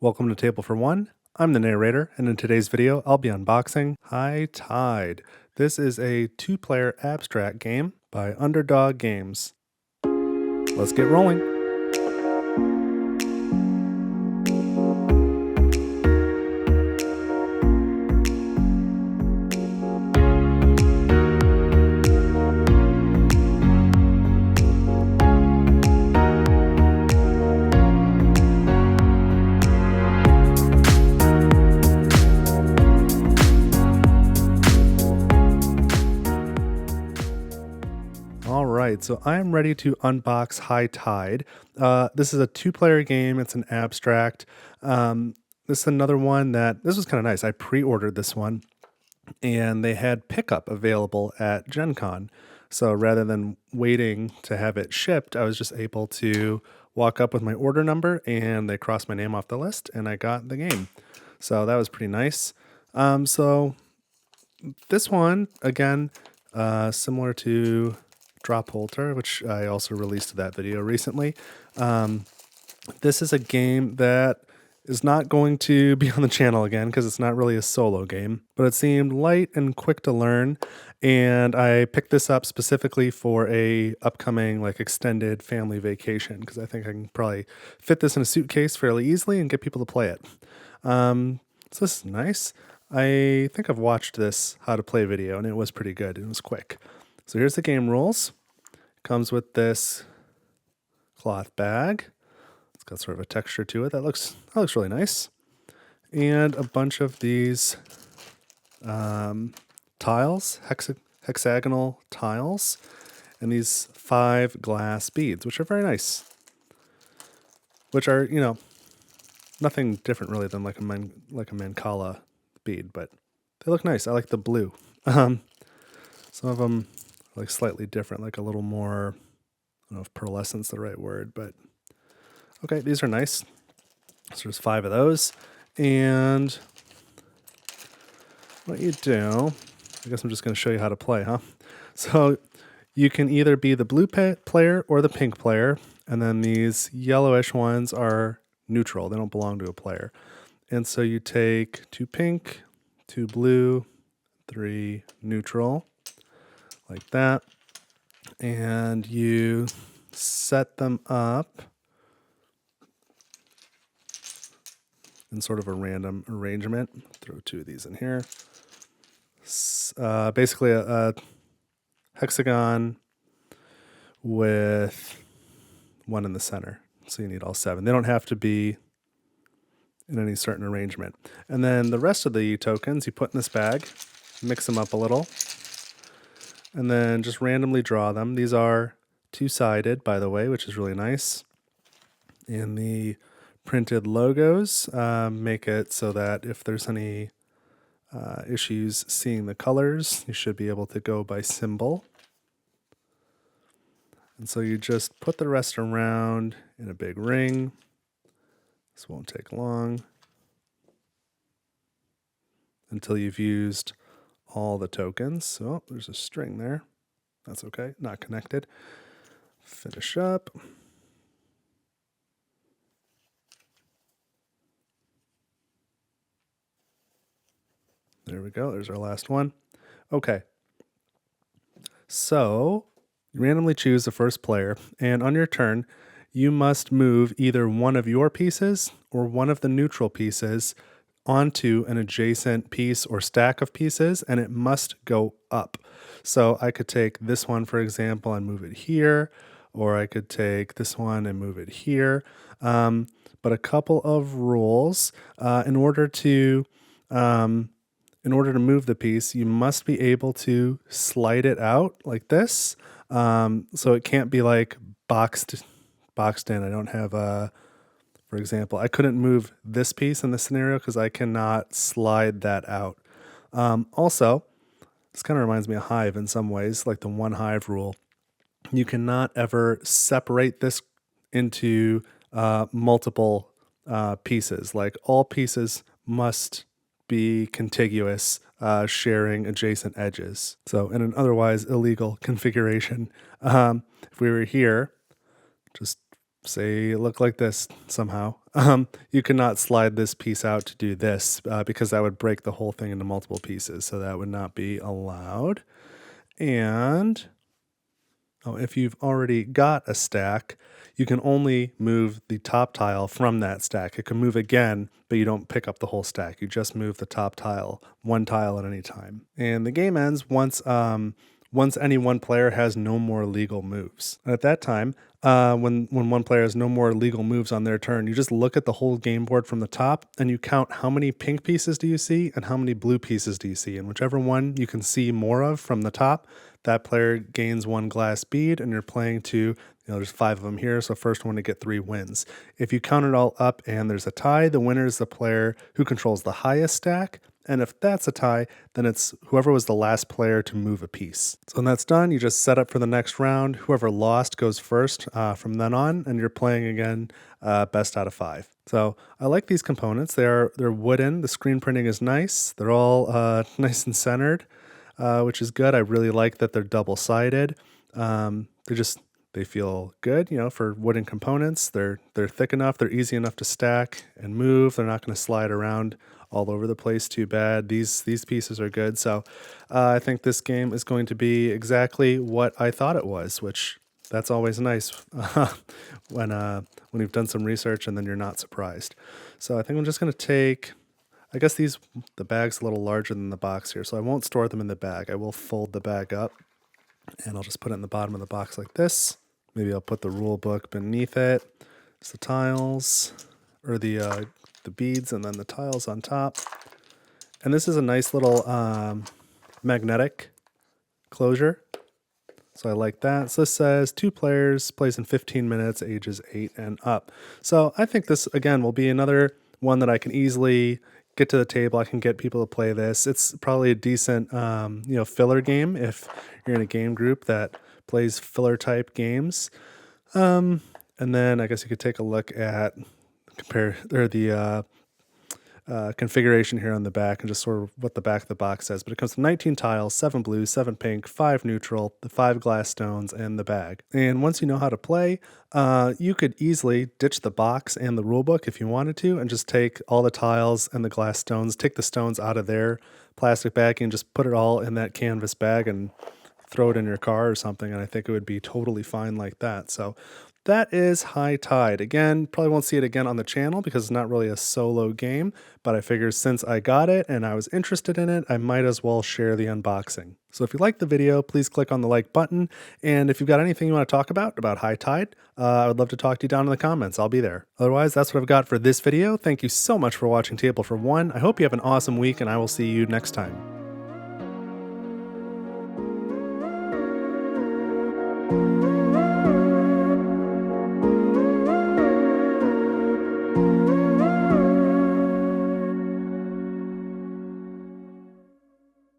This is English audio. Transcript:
Welcome to Table for One. I'm the narrator, and in today's video, I'll be unboxing High Tide. This is a two-player abstract game by Underdog Games. Let's get rolling. All right, so I'm ready to unbox High Tide. This is a two-player game. It's an abstract. This is another one this was kind of nice. I pre-ordered this one, and they had pickup available at Gen Con. So rather than waiting to have it shipped, I was just able to walk up with my order number, and they crossed my name off the list, and I got the game. So that was pretty nice. So this one, again, similar to Drop Holter, which I also released that video recently. This is a game that is not going to be on the channel again because it's not really a solo game, but it seemed light and quick to learn, and I picked this up specifically for a upcoming extended family vacation because I think I can probably fit this in a suitcase fairly easily and get people to play it. So this is nice. I think I've watched this how to play video, and it was pretty good. It was quick. So here's the game rules. Comes with this cloth bag. It's got sort of a texture to it that looks really nice, and a bunch of these tiles, hexagonal tiles, and these 5 glass beads, which are very nice. Which are nothing different really than like a Mancala bead, but they look nice. I like the blue. Some of them are slightly different, like a little more, I don't know if pearlescent's the right word, but okay, these are nice. So there's 5 of those. And what you do, I guess I'm just going to show you how to play, huh? So you can either be the blue player or the pink player, and then these yellowish ones are neutral. They don't belong to a player. And so you take 2 pink, 2 blue, 3 neutral, like that, and you set them up in sort of a random arrangement. Throw 2 of these in here. Basically a hexagon with 1 in the center. So you need all 7. They don't have to be in any certain arrangement. And then the rest of the tokens you put in this bag, mix them up a little, and then just randomly draw them. These are 2-sided, by the way, which is really nice. And the printed logos make it so that if there's any issues seeing the colors, you should be able to go by symbol. And so you just put the rest around in a big ring. This won't take long until you've used all the tokens. So there's a string there. That's okay, not connected. Finish up. There we go. There's our last one. Okay. So you randomly choose the first player, and on your turn, you must move either one of your pieces or one of the neutral pieces onto an adjacent piece or stack of pieces, and it must go up. So I could take this one, for example, and move it here, or I could take this one and move it here. But a couple of rules. In order to move the piece, you must be able to slide it out like this. So it can't be boxed in. I don't have for example, I couldn't move this piece in this scenario because I cannot slide that out. Also, this kind of reminds me of Hive in some ways, like the 1 Hive rule. You cannot ever separate this into multiple pieces. Like all pieces must be contiguous, sharing adjacent edges. So in an otherwise illegal configuration, if we were here, just say look like this somehow. You cannot slide this piece out to do this because that would break the whole thing into multiple pieces. So that would not be allowed. And if you've already got a stack, you can only move the top tile from that stack. It can move again, but you don't pick up the whole stack. You just move the top tile, one tile at any time. And the game ends once any one player has no more legal moves. And at that time, when one player has no more legal moves on their turn, you just look at the whole game board from the top and you count how many pink pieces do you see and how many blue pieces do you see. And whichever one you can see more of from the top, that player gains 1 glass bead, and you're playing to, there's 5 of them here, so first one to get 3 wins. If you count it all up and there's a tie, the winner is the player who controls the highest stack. And if that's a tie, then it's whoever was the last player to move a piece. So when that's done, you just set up for the next round. Whoever lost goes first from then on, and you're playing again best out of 5. So I like these components. They're wooden. The screen printing is nice. They're all nice and centered, which is good. I really like that they're double-sided. They feel good, for wooden components. They're thick enough. They're easy enough to stack and move. They're not going to slide around all over the place too bad. These pieces are good. So I think this game is going to be exactly what I thought it was, which that's always nice when you've done some research and then you're not surprised. So I think I'm just going to take, I guess the bag's a little larger than the box here, so I won't store them in the bag. I will fold the bag up and I'll just put it in the bottom of the box like this. Maybe I'll put the rule book beneath it. It's the tiles, or the beads, and then the tiles on top. And this is a nice little magnetic closure. So I like that. So this says 2 players, plays in 15 minutes, ages 8 and up. So I think this, again, will be another one that I can easily get to the table. I can get people to play this. It's probably a decent, filler game if you're in a game group that plays filler type games. And then I guess you could take a look at the configuration here on the back and just sort of what the back of the box says. But it comes with 19 tiles, 7 blue, 7 pink, 5 neutral, the 5 glass stones, and the bag. And once you know how to play, you could easily ditch the box and the rule book if you wanted to, and just take all the tiles and the glass stones, take the stones out of their plastic bag and just put it all in that canvas bag and throw it in your car or something, and I think it would be totally fine like that. So that is High Tide. Again, probably won't see it again on the channel because it's not really a solo game, but I figured since I got it and I was interested in it, I might as well share the unboxing. So if you liked the video, please click on the like button, and if you've got anything you want to talk about High Tide, I would love to talk to you down in the comments. I'll be there. Otherwise, that's what I've got for this video. Thank you so much for watching Table for One. I hope you have an awesome week, and I will see you next time.